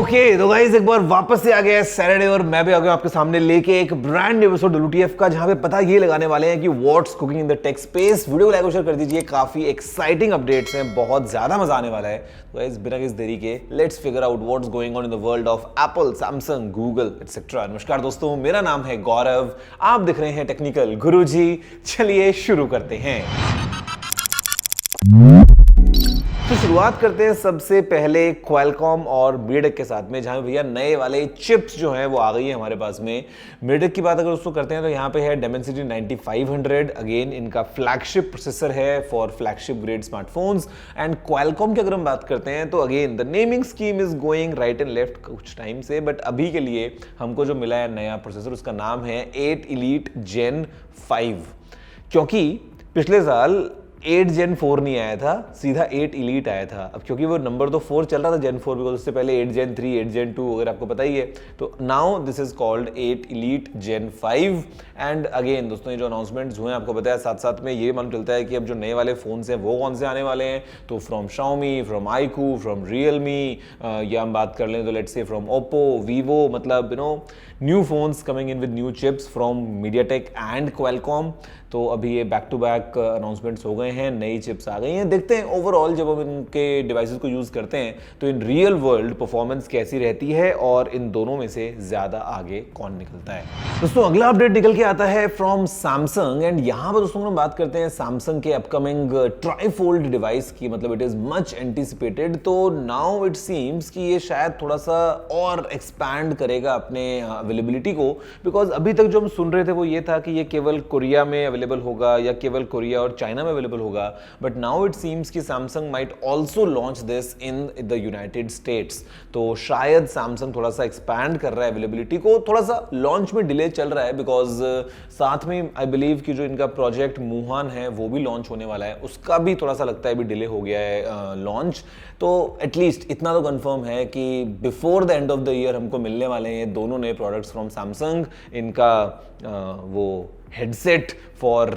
Okay तो guys एक बार वापस से आ गया है सैटरडे और मैं भी आ गया आपके सामने लेके एक ब्रांड न्यू एपिसोड WTF का, जहां पे पता ये लगाने वाले हैं कि what's cooking in the tech space. Video को लाइक और शेयर कर दीजिए, काफी एक्साइटिंग अपडेट्स हैं, बहुत ज्यादा मजा आने वाला है। तो गाइस बिना किसी देरी के let's figure out what's going on in the world of Apple, Samsung, Google etcetera. नमस्कार दोस्तों, मेरा नाम है गौरव, आप दिख रहे हैं टेक्निकल गुरुजी। चलिए शुरू करते हैं। तो शुरुआत करते हैं सबसे पहले क्वालकॉम और मीडियाटेक के साथ में, जहां भैया नए वाले चिप्स जो हैं वो आ गई है हमारे पास में। मीडियाटेक की बात अगर उसको करते हैं तो यहाँ पे है Dimensity 9500, अगेन इनका फ्लैगशिप प्रोसेसर है for flagship grade smartphones. And Qualcomm की अगर हम बात करते हैं तो again the naming scheme is going right and left कुछ टाइम से, बट अभी के लिए हमको जो मिला है नया प्रोसेसर उसका नाम है 8 Elite Gen 5, क्योंकि पिछले साल 8 Gen 4 नहीं आया था, सीधा 8 Elite आया था। अब क्योंकि वो नंबर तो 4 चल रहा था Gen 4, बिकॉज उससे पहले 8 Gen 3, 8 Gen 2 अगर आपको पता ही है। तो now this is called 8 Elite Gen 5। And again दोस्तों, ये जो अनाउंसमेंट्स हुए हैं आपको बताया, साथ साथ में ये मालूम चलता है कि अब जो नए वाले फोन्स हैं वो कौन से आने वाले हैं। तो from Xiaomi, from iQOO, from Realme, या हम बात कर लें तो let's say from Oppo, Vivo, मतलब new phones coming in with new chips from MediaTek and Qualcomm। तो अभी ये बैक टू बैक अनाउंसमेंट्स हो गए हैं, नई चिप्स आ गई हैं। देखते हैं ओवरऑल जब हम इनके डिवाइसेस को यूज़ करते हैं तो इन रियल वर्ल्ड परफॉर्मेंस कैसी रहती है और इन दोनों में से ज़्यादा आगे कौन निकलता है। दोस्तों अगला अपडेट निकल के आता है फ्रॉम सैमसंग, एंड यहाँ पर दोस्तों हम बात करते हैं सैमसंग के अपकमिंग ट्राईफोल्ड डिवाइस की, मतलब इट इज़ मच एंटिसिपेटेड। तो नाउ इट सीम्स कि ये शायद थोड़ा सा और एक्सपैंड करेगा अपने अवेलेबिलिटी को, बिकॉज अभी तक जो हम सुन रहे थे वो ये था कि ये केवल कोरिया में अवेलेबल होगा या केवल कोरिया और चाइना में अवेलेबल होगा। बट नाउ इट सीम्स कि Samsung might also launch this in the United states. तो शायद सैमसंग थोड़ा सा एक्सपैंड कर रहा है अवेलेबिलिटी को, थोड़ा सा लॉन्च में डिले चल रहा है, बिकॉज साथ में आई बिलीव कि जो इनका प्रोजेक्ट वुहान है वो भी लॉन्च होने वाला है, उसका भी थोड़ा सा लगता है भी डिले हो गया है लॉन्च। तो एटलीस्ट इतना तो कंफर्म है कि before the end of the year हमको मिलने वाले हैं दोनों नए प्रोडक्ट्स फ्रॉम सैमसंग। इनका वो headset for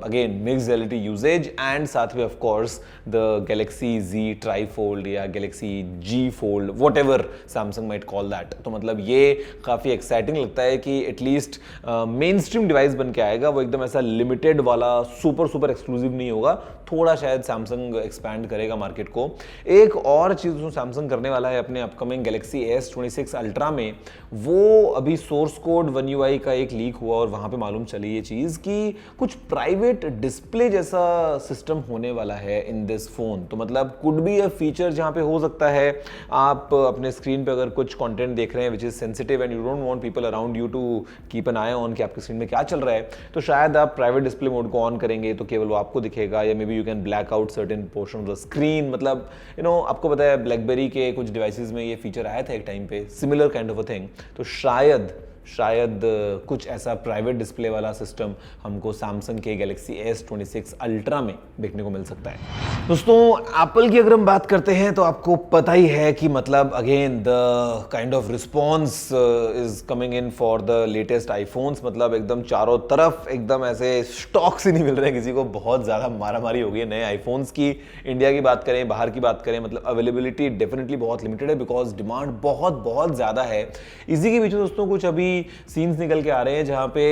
again mix reality usages, and साथ में of course the Galaxy Z trifold या Galaxy G fold, whatever Samsung might call that. तो मतलब ये काफ़ी एक्साइटिंग लगता है कि एटलीस्ट मेन स्ट्रीम डिवाइस बन के आएगा, वो एकदम ऐसा लिमिटेड वाला सुपर एक्सक्लूसिव नहीं होगा, थोड़ा शायद सैमसंग एक्सपैंड करेगा मार्केट को। एक और चीज़ जो सैमसंग करने वाला है अपने अपकमिंग Galaxy S26 Ultra में, वो अभी सोर्स कोड One UI का एक लीक हुआ और वहाँ पे मालूम चली ये चीज़ कि कुछ प्राइवेट डिस्प्ले जैसा सिस्टम होने वाला है इन दिस फोन। तो मतलब कुड बी अ फीचर जहाँ पे हो सकता है आप अपने स्क्रीन पे अगर कुछ कंटेंट देख रहे हैं which is sensitive and you don't want people around you to keep an eye on कि आपके स्क्रीन में क्या चल रहा है, तो शायद आप प्राइवेट डिस्प्ले मोड को ऑन करेंगे तो केवल वो आपको दिखेगा, या may be you can black out certain portion of the screen. मतलब आपको पता है ब्लैकबेरी के कुछ डिवाइसेस में ये फीचर आया था एक टाइम पे, similar kind of a thing. तो शायद कुछ ऐसा प्राइवेट डिस्प्ले वाला सिस्टम हमको सैमसंग के Galaxy S26 Ultra में देखने को मिल सकता है। दोस्तों एप्पल की अगर हम बात करते हैं तो आपको पता ही है कि मतलब again the kind of response is coming in for the latest iPhones. मतलब एकदम चारों तरफ एकदम ऐसे स्टॉक्स ही नहीं मिल रहे हैं किसी को, बहुत ज़्यादा मारामारी हो गई है नए आईफोन्स की। इंडिया की बात करें, बाहर की बात करें, मतलब अवेलेबिलिटी डेफिनेटली बहुत लिमिटेड है, बिकॉज डिमांड बहुत ज़्यादा है। इसी के बीच में दोस्तों कुछ अभी सीन्स निकल के आ रहे हैं जहां पे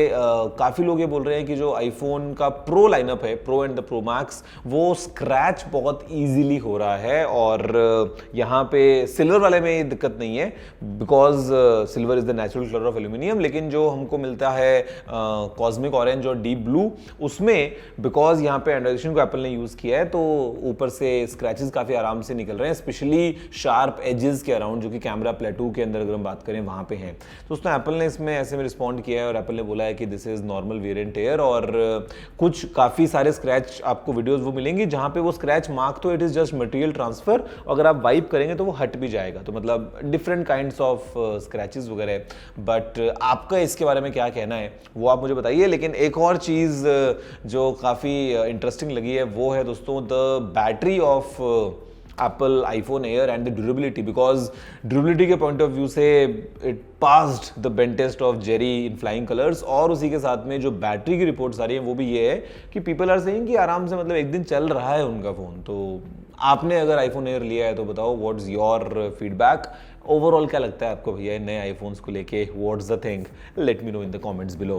काफी लोग ये बोल रहे हैं कि जो आईफोन का प्रो लाइनअप है, pro and the pro max, वो स्क्रैच बहुत इजीली हो रहा है। और यहाँ पे सिल्वर वाले में ये दिक्कत नहीं है, because silver is the natural colour of aluminium, लेकिन जो हमको मिलता है कॉस्मिक ऑरेंज और डीप ब्लू, उसमें बिकॉज यहाँ पे एंड्रॉइडेशन को एप्पल ने यूज किया है तो ऊपर से स्क्रैचेस काफी आराम से निकल रहे हैं, स्पेशली शार्प एजेस के अराउंड, जो कि कैमरा प्लेटू के अंदर अगर हम बात करें वहां पे हैं। तो दोस्तों एप्पल ने इसमें ऐसे में रिस्पॉन्ड किया है और एप्पल ने बोला है कि this is normal variant air, और कुछ काफी सारे स्क्रैच आपको वीडियोस वो मिलेंगी जहां पे वो स्क्रैच मार्क तो it is just material transfer, अगर आप वाइप करेंगे तो वो हट भी जाएगा। तो मतलब डिफरेंट काइंड्स ऑफ स्क्रैचेस वगैरह। बट आपका इसके बारे में क्या कहना है वो आप मुझे बताइए। लेकिन एक और चीज जो काफी इंटरेस्टिंग लगी है वो है दोस्तों the battery of Apple iPhone Air and the durability, because durability के पॉइंट ऑफ व्यू से it passed the bend test of Jerry in flying colours. और उसी के साथ में जो बैटरी की रिपोर्ट्स आ रही हैं वो भी ये है कि पीपल आर सेइंग कि आराम से मतलब एक दिन चल रहा है उनका फ़ोन। तो आपने अगर आईफोन एयर लिया है तो बताओ व्हाट्स योर फीडबैक, ओवरऑल क्या लगता है आपको भैया नए आईफोन्स को लेके, what's the thing, let me know in the comments below.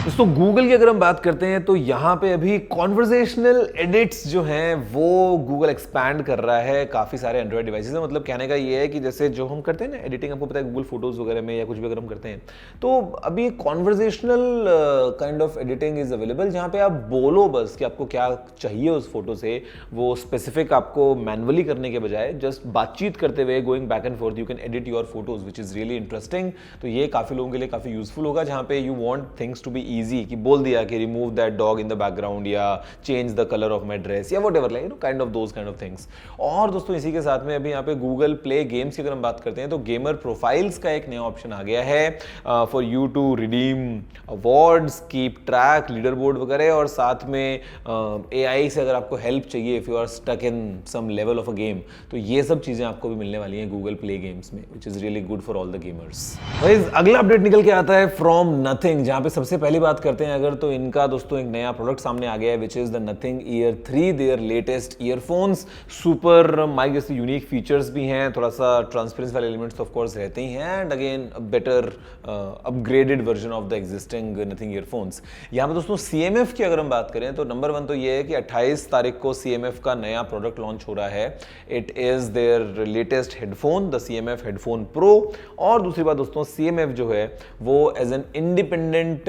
दोस्तों गूगल की अगर हम बात करते हैं तो यहाँ पे अभी कॉन्वर्जेशनल एडिट्स जो हैं वो गूगल एक्सपैंड कर रहा है काफ़ी सारे एंड्रॉइड डिवाइसेस में। मतलब कहने का ये है कि जैसे जो हम करते हैं ना एडिटिंग, आपको पता है गूगल फोटोज़ वगैरह में या कुछ भी अगर हम करते हैं तो अभी conversational kind of editing is available, जहाँ पे आप बोलो बस कि आपको क्या चाहिए उस फोटो से, वो स्पेसिफिक आपको मैनुअली करने के बजाय जस्ट बातचीत करते हुए going back and fourth you can edit your photos which is really interesting. तो ये काफ़ी लोगों के लिए काफ़ी यूजफुल होगा, जहाँ पे you want things to be easy कि बोल दिया कि remove that dog in the background या change the colour of my dress या whatever, like kind of those kind of things. और दोस्तों इसी के साथ में अभी यहाँ पे गूगल प्ले गेम्स की अगर हम बात करते हैं तो गेमर प्रोफाइल्स का एक नया ऑप्शन आ गया है for you to redeem awards, keep track, leaderboard वगैरह। और साथ में AI से अगर आपको हेल्प चाहिए if you are stuck in some level of a game, तो ये सब चीज़ें आपको भी मिलने वाली हैं गूगल प्ले गेम्स में, which is really good for all the gamers. अगला अपडेट निकल के आता है फ्रॉम नथिंग, जहाँ पे सबसे पहली बात करते हैं अगर तो इनका दोस्तों एक नया प्रोडक्ट सामने आ गया है which is the Nothing Ear 3, their latest earphones. Super mic जैसे यूनिक फीचर्स भी हैं, थोड़ा सा ट्रांसपेरेंसी वाले एलिमेंट्स तो ऑफ कोर्स रहते ही हैं, and again better upgraded version of the existing nothing earphones. यहाँ पे दोस्तों CMF की अगर हम बात करें तो नंबर 1 तो ये है कि 28 तारीख को CMF का नया प्रोडक्ट लॉन्च हो रहा है। It is their latest headphone, the CMF headphone pro. और दूसरी बात दोस्तों CMF जो है वो as an independent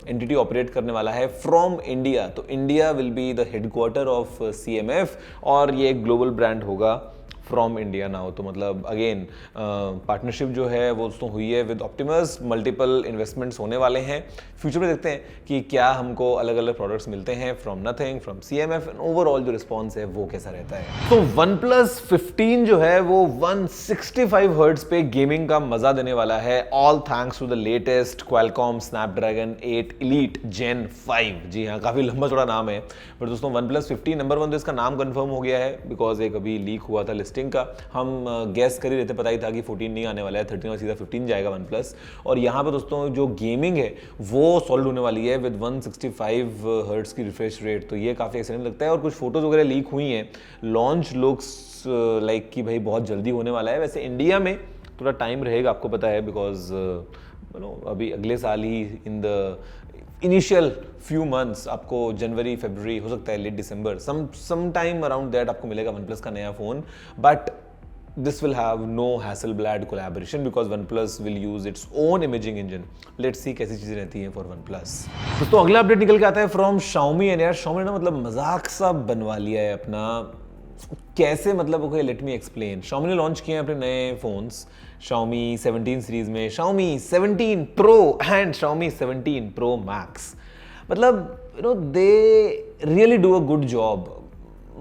entity operate करने वाला है फ्रॉम इंडिया। तो India will be the headquarter of CMF और ये एक ग्लोबल ब्रांड होगा फ्रॉम इंडिया नाउ। तो मतलब अगेन पार्टनरशिप जो है वो दोस्तों हुई है विद ऑप्टिमस, मल्टीपल इन्वेस्टमेंट्स होने वाले हैं। फ्यूचर में देखते हैं कि क्या हमको अलग अलग प्रोडक्ट्स मिलते हैं from nothing, from CMF, and overall जो रिस्पॉन्स है वो कैसा रहता है। तो OnePlus 15 जो है वो 165 हर्ट्ज पे गेमिंग का मजा देने वाला है, all thanks to the latest Qualcomm Snapdragon 8 Elite Gen 5। जी हाँ, काफी लंबा चौड़ा नाम है, बट दोस्तों OnePlus 15 नंबर 1 तो इसका नाम कंफर्म हो गया है बिकॉज एक अभी लीक हुआ था लिस्टिंग का। हम गैस कर ही रहते, पता ही था कि 14 नहीं आने वाला है, 13 और सीधा 15 जाएगा OnePlus। और यहाँ पे दोस्तों जो गेमिंग है वो सॉलिड होने वाली है विद 165 हर्ट्ज की रिफ्रेश रेट। तो ये काफ़ी एक्साइटिंग लगता है। और कुछ फोटोज वगैरह लीक हुई हैं, लॉन्च लुक्स लाइक कि भाई बहुत जल्दी होने वाला है। वैसे इंडिया में थोड़ा टाइम रहेगा, आपको पता है, बिकॉज अभी अगले साल ही in the initial few months आपको जनवरी फरवरी हो सकता है लेट दिसंबर सम टाइम अराउंड दैट आपको मिलेगा OnePlus का नया phone. But this will have no Hasselblad collaboration because OnePlus will use its own imaging engine. Let's see कैसी चीजें रहती हैं for OnePlus। दोस्तों अगला अपडेट निकल के आता है फ्रॉम Xiaomi। एंड यार Xiaomi ने ना मतलब मजाक सा बनवा लिया है अपना, कैसे मतलब okay let me explain. Xiaomi ने लॉन्च किए हैं अपने नए फोन्स Xiaomi 17 सीरीज में, Xiaomi 17 Pro and Xiaomi 17 Pro Max। मतलब they really do a good job.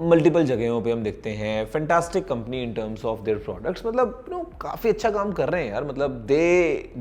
Multiple जगहों पे हम देखते हैं fantastic company in terms of their products, मतलब काफ़ी अच्छा काम कर रहे हैं यार। मतलब they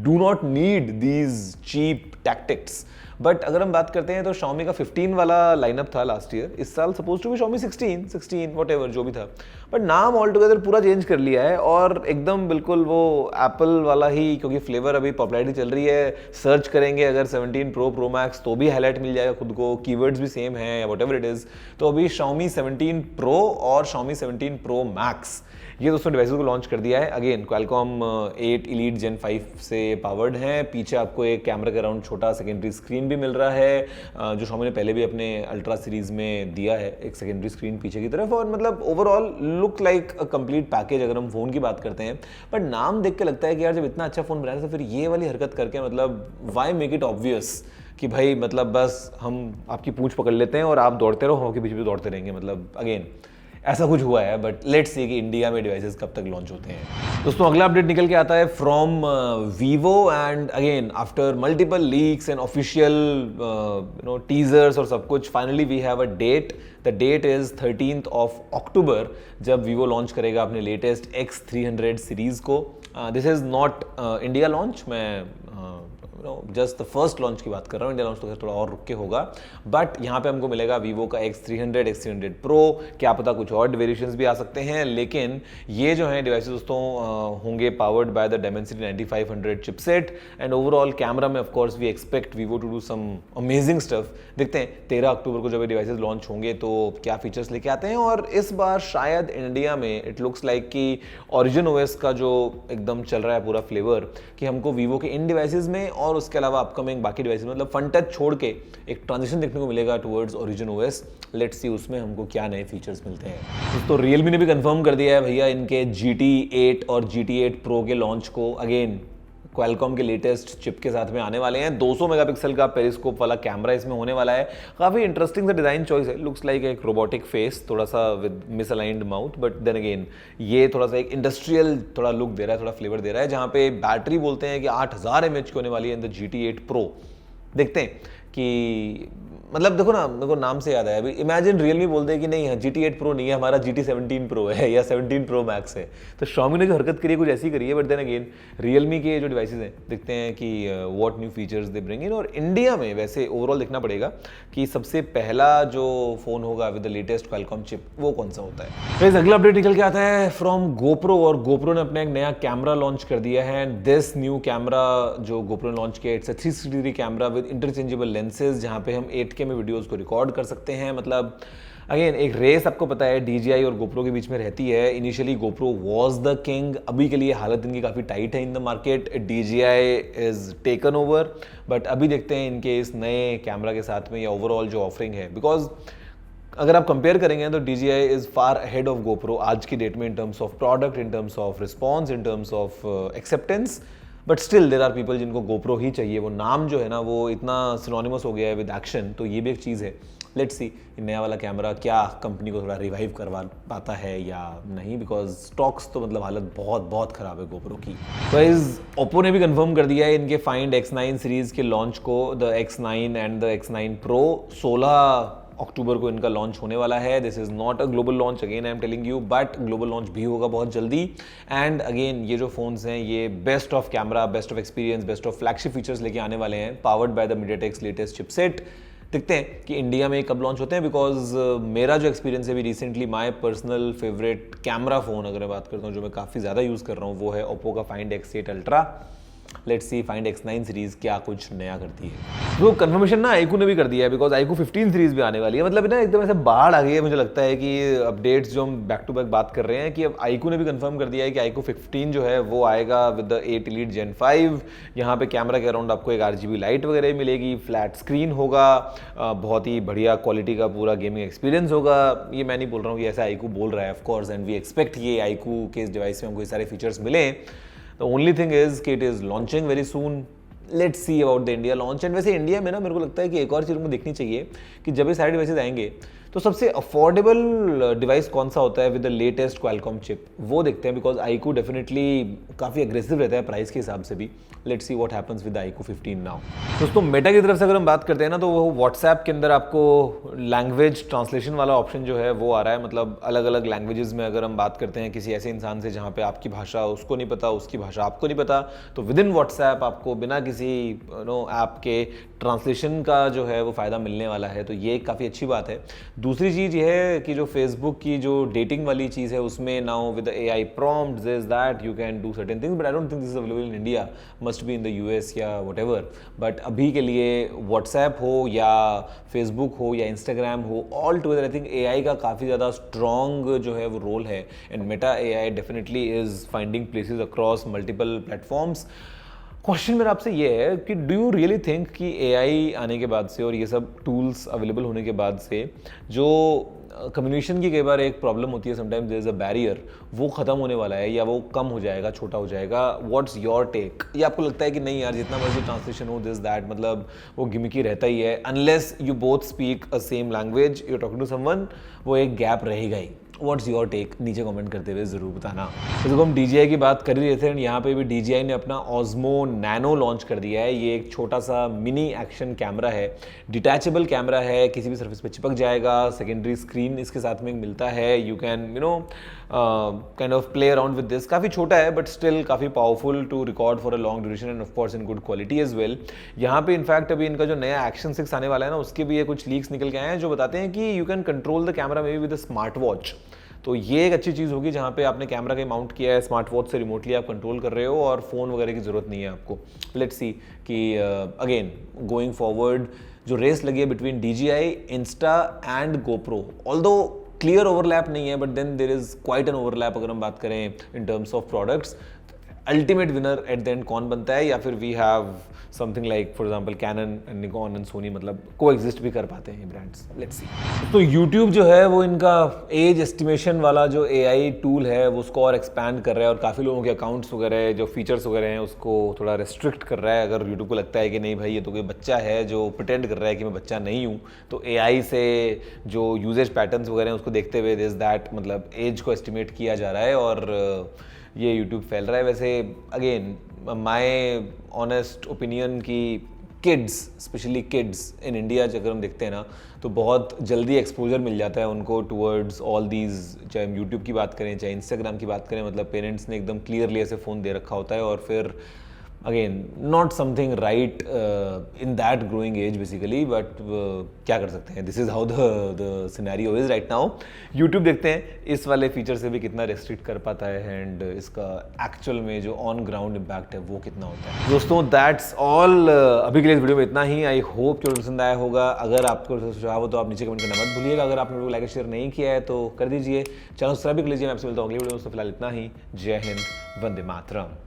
do not need these cheap tactics. But अगर हम बात करते हैं तो Xiaomi का 15 वाला लाइनअप था लास्ट ईयर, इस साल suppose to be Xiaomi 16 whatever जो भी था, बट नाम ऑल टुगेदर पूरा चेंज कर लिया है और एकदम बिल्कुल वो एप्पल वाला ही, क्योंकि फ्लेवर अभी पॉपुलैरिटी चल रही है। सर्च करेंगे अगर 17 Pro Max तो भी हाईलाइट मिल जाएगा खुद को, कीवर्ड्स भी सेम है या व्हाटएवर इट इज। तो अभी Xiaomi 17 Pro और Xiaomi 17 Pro Max ये दोस्तों डिवाइसेस को लॉन्च कर दिया है। अगेन Qualcomm 8 Elite Gen 5 से पावर्ड है। पीछे आपको एक कैमरा के अराउंड छोटा सेकेंडरी स्क्रीन भी मिल रहा है, जो Xiaomi ने पहले भी अपने अल्ट्रा सीरीज में दिया है, एक सेकेंडरी स्क्रीन पीछे की तरफ। और मतलब overall look like a complete package अगर हम फोन की बात करते हैं। पर नाम देख के लगता है कि यार जब इतना अच्छा फोन बनाया तो फिर ये वाली हरकत करके मतलब व्हाई मेक इट ऑब्वियस कि भाई मतलब बस हम आपकी पूंछ पकड़ लेते हैं और आप दौड़ते रहो, हम आपके पीछे भी दौड़ते रहेंगे। मतलब अगेन ऐसा कुछ हुआ है, बट लेट्स सी कि इंडिया में डिवाइसेस कब तक लॉन्च होते हैं। दोस्तों अगला अपडेट निकल के आता है from Vivo। And again after multiple leaks and official teasers और सब कुछ, finally we have a date. The date is 13th of October जब Vivo लॉन्च करेगा अपने लेटेस्ट X300 सीरीज को। This is not India launch, मैं just the first launch की बात कर रहा हूँ, इंडिया लॉन्च तो थोड़ा और रुक के होगा, बट यहाँ पे हमको मिलेगा वीवो का X300, X300 Pro, क्या पता कुछ और वेरिएशंस भी आ सकते हैं, लेकिन ये जो है डिवाइसेस दोस्तों होंगे powered by the Dimensity 9500 chipset, and overall camera में of course we expect Vivo to do some amazing stuff. देखते हैं 13 अक्टूबर को जब ये डिवाइसेस लॉन्च होंगे तो क्या फीचर्स लेके आते हैं, और इस बार शायद इंडिया में इट लुक्स लाइक कि Origin OS का जो एकदम चल रहा है पूरा फ्लेवर, कि हमको वीवो के इन डिवाइसेस में और उसके अलावा अपकमिंग बाकी डिवाइसेस मतलब फन टच छोड़ के एक ट्रांजिशन देखने को मिलेगा towards Origin OS। Let's see उसमें हमको क्या नए फीचर्स मिलते हैं। तो Realme ने भी कंफर्म कर दिया है भैया इनके GT8 और GT8 Pro के लॉन्च को। अगेन क्वालकॉम के लेटेस्ट चिप के साथ में आने वाले हैं। 200 मेगापिक्सल का पेरिस्कोप वाला कैमरा इसमें होने वाला है। काफ़ी इंटरेस्टिंग सा डिज़ाइन चॉइस है, लुक्स लाइक एक रोबोटिक फेस, थोड़ा सा with misaligned mouth, but then again ये थोड़ा सा एक इंडस्ट्रियल थोड़ा लुक दे रहा है, थोड़ा फ्लेवर दे रहा है, जहाँ पे बैटरी बोलते हैं कि 8000 mAh की होने वाली है इन द GT8 Pro। देखते हैं कि मतलब देखो ना, मेरे को नाम से याद आया अभी, इमेजिन Realme बोलते हैं कि नहीं GT8 Pro नहीं है, हमारा GT17 Pro है या 17 Pro Max है। तो Xiaomi ने जो हरकत करी है कुछ ऐसी करी है, बट देन अगेन Realme के जो डिवाइसेस हैं देखते हैं कि what new features they bring in. और इंडिया में वैसे ओवरऑल देखना पड़ेगा कि सबसे पहला जो फोन होगा with the latest Qualcomm chip वो कौन सा होता है। तो अगला अपडेट निकल के आता है फ्रॉम GoPro, और GoPro ने अपना एक नया कैमरा लॉन्च कर दिया है। दिस न्यू कैमरा जो GoPro ने लॉन्च किया, it's a 360 degree camera with interchangeable lenses, जहाँ पे हम 8K में वीडियोस को रिकॉर्ड कर सकते हैं। मतलब अगेन एक रेस आपको पता है DJI और GoPro के बीच में रहती है। Initially GoPro was the king, अभी के लिए हालत इनकी काफ़ी टाइट है in the market, DJI is taken over, but अभी देखते हैं इनके इस नए कैमरा के साथ में या ओवरऑल जो ऑफरिंग है, बिकॉज अगर आप कंपेयर करेंगे तो DJI is far ahead of GoPro आज की डेट में in terms of product, in terms of response, in terms of acceptance, but still there are people जिनको GoPro ही चाहिए। वो नाम जो है ना वो इतना सिनोनिमस हो गया है विद एक्शन, तो ये भी एक चीज़ है। लेट्स सी नया वाला कैमरा क्या कंपनी को थोड़ा रिवाइव करवा पाता है या नहीं, बिकॉज स्टॉक्स तो मतलब हालत बहुत बहुत ख़राब है GoPro की। तो इस ओप्पो ने भी कंफर्म कर दिया है इनके फाइंड X9 सीरीज़ के लॉन्च को, the X9 and the X9 Pro। 16 अक्टूबर को इनका लॉन्च होने वाला है। This is not a global launch, again I am telling you, but global launch भी होगा बहुत जल्दी। एंड अगेन ये जो फोन्स हैं ये best of camera, best of experience, best of flagship features लेके आने वाले हैं, powered by the MediaTek latest chipset. देखते हैं कि इंडिया में कब लॉन्च होते हैं, बिकॉज मेरा जो एक्सपीरियंस है अभी recently, my personal favourite camera phone अगर मैं बात करता हूँ जो मैं काफ़ी ज़्यादा यूज़ कर रहा हूँ वो है ओप्पो का find X8 ultra. Let's see find X9 series क्या कुछ नया करती है। तो कंफर्मेशन ना iQOO ने भी कर दिया है, बिकॉज iQOO 15 सीरीज भी आने वाली है। मतलब ना एकदम ऐसे बाढ़ आ गई है, मुझे लगता है कि अपडेट्स जो हम बैक टू बैक बात कर रहे हैं कि अब iQOO ने भी कंफर्म कर दिया है कि iQOO 15 जो है वो आएगा विद द 8 Elite Gen 5। यहाँ पे कैमरा के अराउंड आपको एक RGB लाइट वगैरह मिलेगी, फ्लैट स्क्रीन होगा, बहुत ही बढ़िया क्वालिटी का पूरा गेमिंग एक्सपीरियंस होगा। ये मैं नहीं बोल रहा हूँ कि ऐसा iQOO बोल रहा है, ऑफकोर्स, एंड वी एक्सपेक्ट ये iQOO के इस डिवाइस में हमको ये सारे फीचर्स मिले। The only thing is कि it is launching very soon. Let's see about the India launch. And वैसे इंडिया में ना मेरे को लगता है कि एक और चीज़ को देखनी चाहिए कि जब ये सारे डिवाइसेज आएंगे तो सबसे अफोर्डेबल डिवाइस कौन सा होता है with the latest Qualcomm chip, वो देखते हैं, बिकॉज iQOO डेफिनेटली काफ़ी अग्रेसिव रहता है प्राइस के हिसाब से भी। Let's see what happens with iQOO 15 now. दोस्तों मेटा की तरफ से अगर हम बात करते हैं ना तो वो व्हाट्सएप के अंदर आपको लैंग्वेज ट्रांसलेशन वाला ऑप्शन जो है वो आ रहा है। मतलब अलग अलग लैंग्वेजेस में अगर हम बात करते हैं किसी ऐसे इंसान से जहाँ पे आपकी भाषा उसको नहीं पता, उसकी भाषा आपको नहीं पता, तो विद इन व्हाट्सएप आपको बिना किसी ऐप के ट्रांसलेशन का जो है वो फ़ायदा मिलने वाला है। तो ये काफ़ी अच्छी बात है। दूसरी चीज़ ये है कि जो फेसबुक की जो डेटिंग वाली चीज़ है उसमें now with AI prompts this that you can do certain things, but I don't think this is available in India, must be in the US या व्हाटएवर। बट अभी के लिए व्हाट्सएप हो या फेसबुक हो या इंस्टाग्राम हो, all together I think AI का काफ़ी ज़्यादा स्ट्रॉन्ग जो है वो रोल है, and Meta AI definitely is finding places across multiple platforms. Question मेरा आपसे ये है कि डू यू रियली थिंक कि AI आने के बाद से और ये सब टूल्स अवेलेबल होने के बाद से जो कम्युनिकेशन की कई बार एक प्रॉब्लम होती है, sometimes there is a barrier, वो ख़त्म होने वाला है या वो कम हो जाएगा, छोटा हो जाएगा? What's your take? या आपको लगता है कि नहीं यार जितना मर्जी ट्रांसलेशन हो दिस दैट मतलब वो गिमिकी रहता ही है, unless you both speak a same language, you talking to someone, वो एक गैप रहेगा ही? व्हाट्स योर टेक, नीचे कमेंट करते हुए ज़रूर बताना। तो देखो हम DJI की बात कर ही रहे थे, एंड यहाँ पे भी DJI ने अपना Osmo Nano लॉन्च कर दिया है। ये एक छोटा सा मिनी एक्शन कैमरा है, डिटैचेबल कैमरा है, किसी भी सर्फेस पे चिपक जाएगा, सेकेंडरी स्क्रीन इसके साथ में मिलता है, you can kind of play around with this. काफ़ी छोटा है बट स्टिल काफ़ी powerful to record for a long duration and of course in good quality as well. यहाँ पे इनफैक्ट अभी इनका जो नया एक्शन 6 आने वाला है ना, उसके भी ये कुछ लीक्स निकल के आए हैं जो बताते हैं कि you can control the camera may be with a smart watch. तो ये एक अच्छी चीज़ होगी जहाँ पे आपने कैमरा के माउंट किया है, स्मार्ट वॉच से रिमोटली आप कंट्रोल कर रहे हो और फ़ोन वगैरह की ज़रूरत नहीं है आपको। लेट्स सी कि अगेन गोइंग फॉरवर्ड जो रेस लगी है between DJI, Insta and GoPro, although clear overlap नहीं है but then there is quite an overlap अगर हम बात करें in terms of products. Ultimate winner at the end कौन बनता है, या फिर we have something like for example Canon and Nikon and Sony, मतलब को एग्जिस्ट भी कर पाते हैं ब्रांड्स। Let's see. तो यूट्यूब जो है वो इनका एज एस्टिमेशन वाला जो AI टूल है वो उसको और एक्सपैंड कर रहा है और काफ़ी लोगों के अकाउंट्स वगैरह जो फीचर्स वगैरह हैं उसको थोड़ा रेस्ट्रिक्ट कर रहा है। अगर यूट्यूब को लगता है कि नहीं भाई ये तो कोई बच्चा है जो प्रिटेंड कर रहा है कि मैं बच्चा नहीं हूँ, तो AI से जो यूजेज पैटर्न्स वगैरह हैं उसको देखते हुए दिस दैट मतलब एज को एस्टिमेट किया जा रहा है और ये यूट्यूब फैल रहा है। वैसे अगेन माय ऑनेस्ट ओपिनियन कि kids, specially kids in India अगर हम देखते हैं ना, तो बहुत जल्दी एक्सपोजर मिल जाता है उनको टुवर्ड्स ऑल दीज, चाहे हम यूट्यूब की बात करें चाहे इंस्टाग्राम की बात करें, मतलब पेरेंट्स ने एकदम क्लियरली ऐसे फ़ोन दे रखा होता है और फिर again not something right in that growing age basically, but क्या कर सकते हैं, this is how the scenario is right now. YouTube देखते हैं इस वाले फीचर से भी कितना रेस्ट्रिक्ट कर पाता है एंड इसका एक्चुअल में जो ऑन ग्राउंड इम्पैक्ट है वो कितना होता है। दोस्तों दैट्स ऑल अभी के लिए इस वीडियो में इतना ही। आई होप कि पसंद आया होगा। अगर आपको सुझाव हो तो आप नीचे कमेंट करना मत भूलिएगा। अगर आपने वीडियो को लाइक शेयर नहीं किया है तो कर दीजिए, चैनल सब्सक्राइब भी कर लीजिए। मैं आपसे मिलता हूँ अगली वीडियो में। फिलहाल इतना ही। जय हिंद, वंदे मातरम।